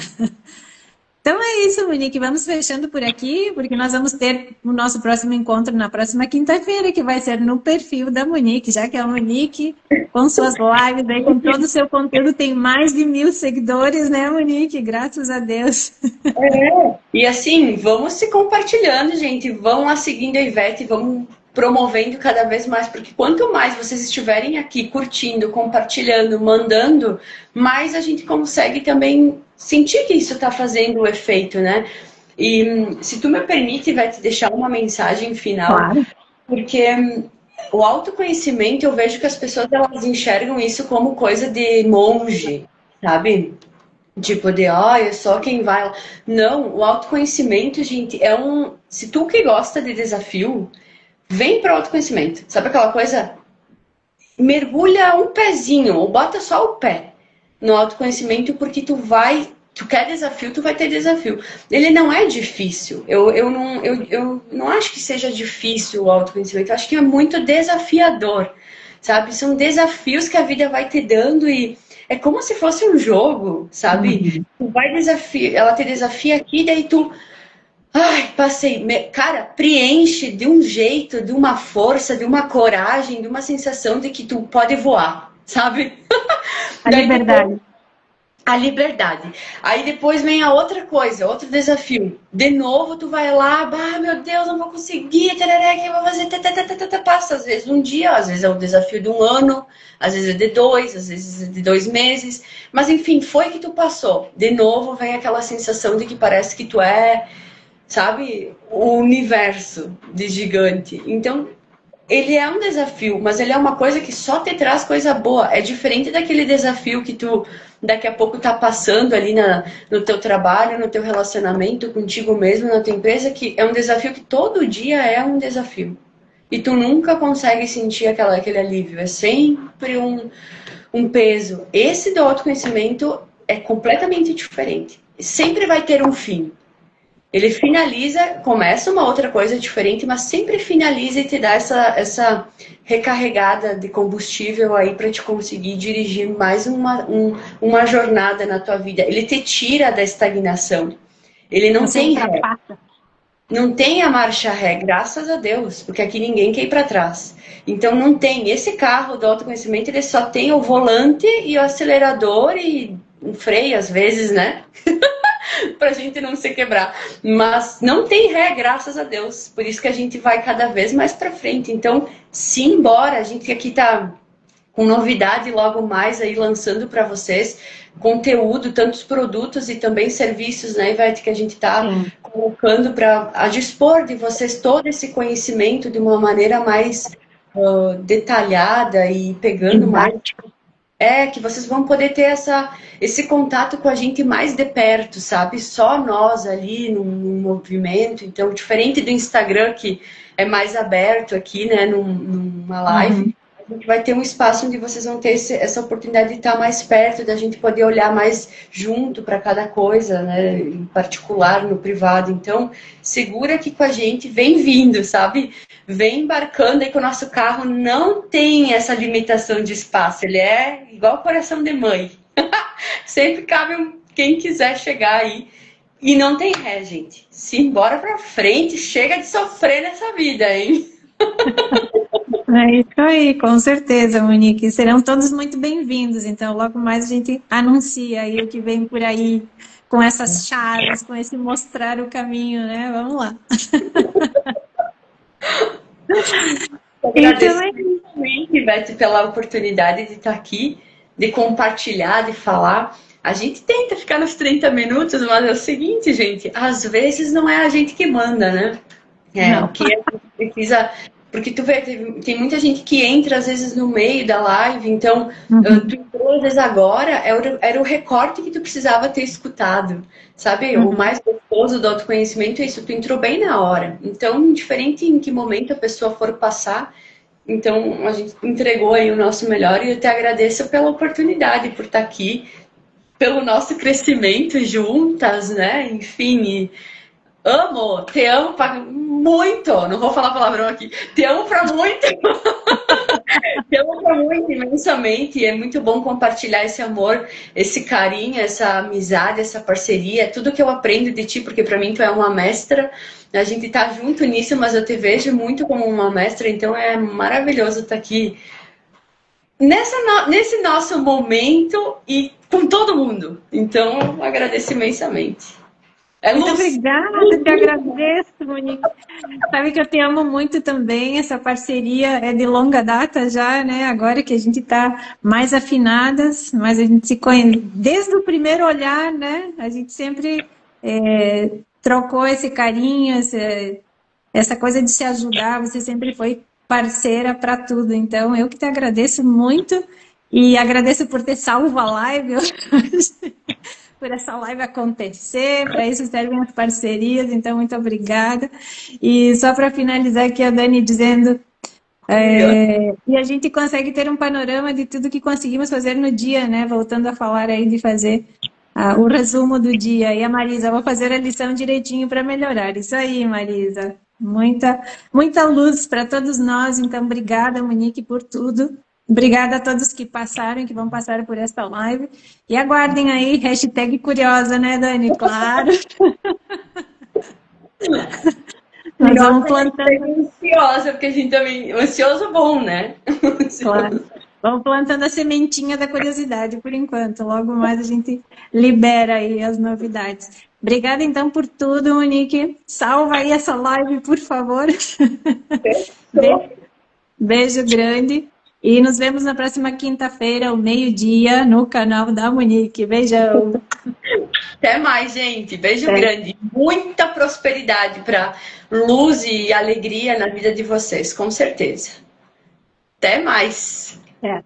Então é isso, Monique. Vamos fechando por aqui, porque nós vamos ter o nosso próximo encontro na próxima quinta-feira, que vai ser no perfil da Monique, já que a Monique, com suas lives, aí, com todo o seu conteúdo, tem mais de 1.000 seguidores, né, Monique? Graças a Deus. E assim, vamos se compartilhando, gente. Vão lá seguindo a Ivete, vamos promovendo cada vez mais, porque quanto mais vocês estiverem aqui curtindo, compartilhando, mandando, mais a gente consegue também sentir que isso está fazendo o efeito, né? E se tu me permite, Ivete, deixar uma mensagem final, Claro. porque o autoconhecimento, eu vejo que as pessoas elas enxergam isso como coisa de monge, sabe? Tipo de, é só quem vai lá. Não, o autoconhecimento, gente, é um. Se tu que gosta de desafio, vem para o autoconhecimento. Sabe aquela coisa? Mergulha um pezinho, ou bota só o pé no autoconhecimento, porque tu vai. Tu quer desafio, tu vai ter desafio. Ele não é difícil. Eu não acho que seja difícil o autoconhecimento. Eu acho que é muito desafiador, sabe? São desafios que a vida vai te dando e é como se fosse um jogo, sabe? Uhum. Tu vai desafiar, ela te desafia aqui, daí tu, ai, passei. Cara, preenche de um jeito, de uma força, de uma coragem, de uma sensação de que tu pode voar, sabe? A Daí depois liberdade. A liberdade. Aí depois vem a outra coisa, outro desafio. De novo, tu vai lá, ah, meu Deus, não vou conseguir, tereré, que eu vou fazer, passa às vezes um dia, às vezes é um desafio de um ano, às vezes é de 2, às vezes é de 2 meses. Mas enfim, foi que tu passou. De novo vem aquela sensação de que parece que tu é, sabe, o universo de gigante. Então, ele é um desafio, mas ele é uma coisa que só te traz coisa boa. É diferente daquele desafio que tu daqui a pouco tá passando ali no teu trabalho, no teu relacionamento contigo mesmo, na tua empresa, que é um desafio que todo dia é um desafio. E tu nunca consegue sentir aquele alívio. É sempre um peso. Esse do autoconhecimento é completamente diferente. Sempre vai ter um fim. Ele finaliza, começa uma outra coisa diferente, mas sempre finaliza e te dá essa recarregada de combustível aí para te conseguir dirigir mais uma jornada na tua vida. Ele te tira da estagnação. Ele não tem ré. Não tem a marcha ré, graças a Deus, porque aqui ninguém quer ir para trás. Então não tem. Esse carro do autoconhecimento, ele só tem o volante e o acelerador e um freio às vezes, né? Pra gente não se quebrar. Mas não tem ré, graças a Deus. Por isso que a gente vai cada vez mais pra frente. Então, embora a gente aqui tá com novidade logo mais aí lançando para vocês conteúdo, tantos produtos e também serviços, né, Ivete, que a gente tá colocando para a dispor de vocês todo esse conhecimento de uma maneira mais detalhada e pegando mais. Que vocês vão poder ter esse contato com a gente mais de perto, sabe? Só nós ali num movimento. Então, diferente do Instagram, que é mais aberto aqui, né? Numa live, a gente vai ter um espaço onde vocês vão ter essa oportunidade de estar mais perto, da gente poder olhar mais junto para cada coisa, né? Em particular, no privado. Então, segura aqui com a gente, vem vindo, sabe? Vem embarcando aí que o nosso carro não tem essa limitação de espaço. Ele é igual coração de mãe. Sempre cabe quem quiser chegar aí. E não tem ré, gente. Simbora pra frente, chega de sofrer nessa vida, hein? É isso aí, com certeza, Monique. Serão todos muito bem-vindos. Então, logo mais a gente anuncia aí o que vem por aí com essas chaves, com esse mostrar o caminho, né? Vamos lá. Agradeço muito, Ivete, pela oportunidade de estar aqui, de compartilhar, de falar. A gente tenta ficar nos 30 minutos, mas é o seguinte, gente, às vezes não é a gente que manda, né? O que a gente precisa... Porque tu vê, tem muita gente que entra às vezes no meio da live, então tu entrou às vezes agora, era o recorte que tu precisava ter escutado, sabe? O mais gostoso do autoconhecimento é isso, tu entrou bem na hora. Então, indiferente em que momento a pessoa for passar, então a gente entregou aí o nosso melhor e eu te agradeço pela oportunidade, por estar aqui, pelo nosso crescimento juntas, né? Enfim, te amo pra muito, não vou falar palavrão aqui, te amo pra muito, te amo pra muito, imensamente, e é muito bom compartilhar esse amor, esse carinho, essa amizade, essa parceria, tudo que eu aprendo de ti, porque pra mim tu é uma mestra, a gente tá junto nisso, mas eu te vejo muito como uma mestra, então é maravilhoso estar aqui nesse nosso momento e com todo mundo, então eu agradeço imensamente. Muito obrigada, te agradeço, Monique. Sabe que eu te amo muito também, essa parceria é de longa data já, né? Agora que a gente está mais afinadas, mas a gente se conhece desde o primeiro olhar, né? A gente sempre trocou esse carinho, essa coisa de se ajudar, você sempre foi parceira para tudo. Então, eu que te agradeço muito e agradeço por ter salvo a live hoje. Por essa live acontecer, para isso servem as parcerias, então muito obrigada. E só para finalizar aqui, a Dani dizendo, e a gente consegue ter um panorama de tudo que conseguimos fazer no dia, né? Voltando a falar aí de fazer o resumo do dia. E a Marisa, vou fazer a lição direitinho para melhorar. Isso aí, Marisa. Muita luz para todos nós, então obrigada, Monique, por tudo. Obrigada a todos que passaram, que vão passar por esta live. E aguardem aí, hashtag curiosa, né, Dani? Claro. Nós vamos plantando. Ansiosa, porque a gente também... Ansioso bom, né? Claro. Vamos plantando a sementinha da curiosidade por enquanto. Logo mais a gente libera aí as novidades. Obrigada então por tudo, Monique. Salva aí essa live, por favor. Beijo grande. E nos vemos na próxima quinta-feira, ao meio-dia, no canal da Monique. Beijão. Até mais, gente. Beijo grande. Muita prosperidade para luz e alegria na vida de vocês, com certeza. Até mais. É.